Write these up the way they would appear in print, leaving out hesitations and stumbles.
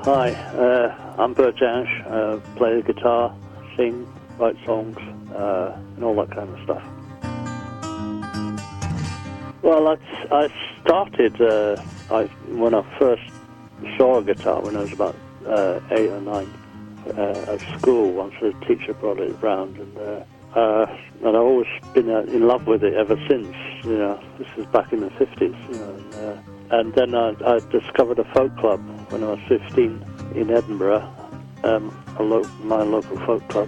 Hi, I'm Bert Jansch, play the guitar, sing, write songs, and all that kind of stuff. Well, I started when I first saw a guitar when I was about 8 or 9 at school. Once a teacher brought it round, and I've always been in love with it ever since. You know, this is back in the 50s. You know, and then I discovered a folk club when I was 15 in Edinburgh, my local folk club,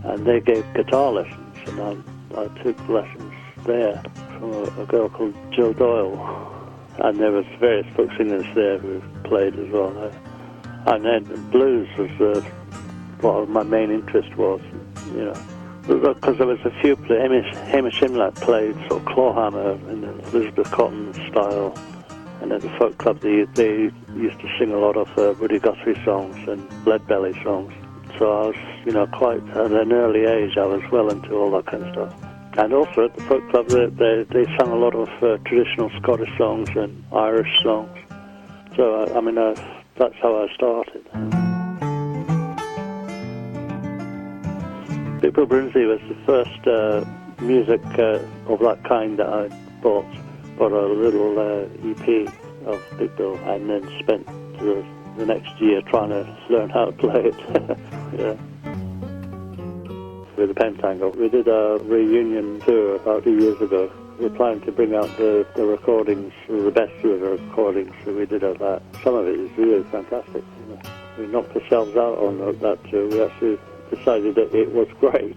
and they gave guitar lessons, and I took lessons there from a girl called Jill Doyle, and there was various folk singers there who played as well. And then blues was what my main interest was, you know, because there was a few Hamish Imlach played sort of clawhammer in the Elizabeth Cotton style, and at the folk club they used to sing a lot of Woody Guthrie songs and Lead Belly songs. So I was, you know, quite at an early age I was well into all that kind of stuff. And also at the folk club they sang a lot of traditional Scottish songs and Irish songs. So that's how I started. Big Bill Brinsley was the first music of that kind that I bought a little EP of Big Bill, and then spent the next year trying to learn how to play it. Yeah. With the Pentangle, we did a reunion tour about 2 years ago. We were planning to bring out the recordings, the best of the recordings, so we did that. Some of it is really fantastic. You know. We knocked ourselves out on that tour. We actually decided that it was great,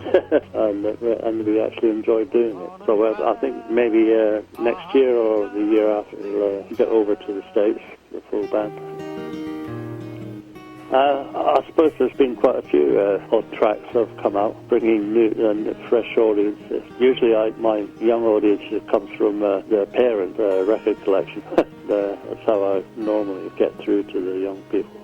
and we actually enjoyed doing it. So I think maybe next year or the year after we'll get over to the States, the full band. I suppose there's been quite a few odd tracks that have come out, bringing new and fresh audiences. Usually my young audience comes from their parent record collection. That's how I normally get through to the young people.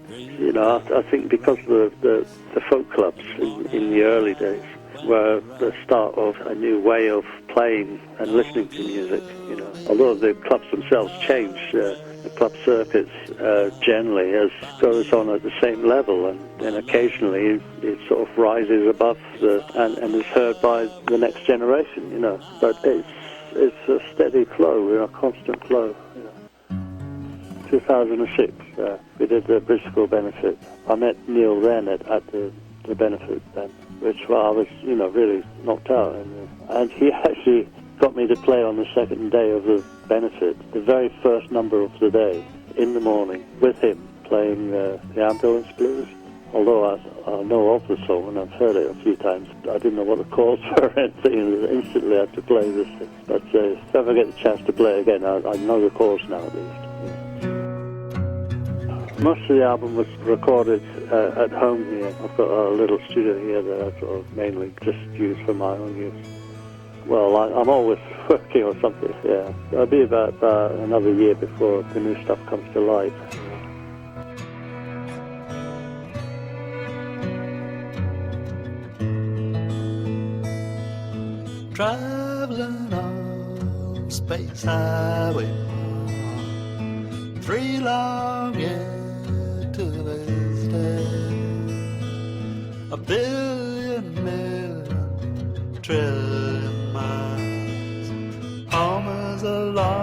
You know, I think because the folk clubs in the early days were the start of a new way of playing and listening to music. You know, although the clubs themselves changed, the club circuits generally goes on at the same level, and then occasionally it sort of rises above and is heard by the next generation. You know, but it's a steady flow, a constant flow. You know. 2006, we did the Bristol benefit. I met Neil then at the benefit then, which I was, you know, really knocked out. And he actually got me to play on the second day of the benefit, the very first number of the day, in the morning, with him, playing the Ambulance Blues. Although I know of the song and I've heard it a few times, I didn't know what the chords were or anything, and instantly I had to play this thing. But if I ever get the chance to play again, I know the chords now at least. Most of the album was recorded at home here. I've got a little studio here that I sort of mainly just use for my own use. Well, I'm always working on something, yeah. It'll be about another year before the new stuff comes to light. Traveling on Space Highway 1, 3 long years to this day, 1 billion million trillion miles, home is a long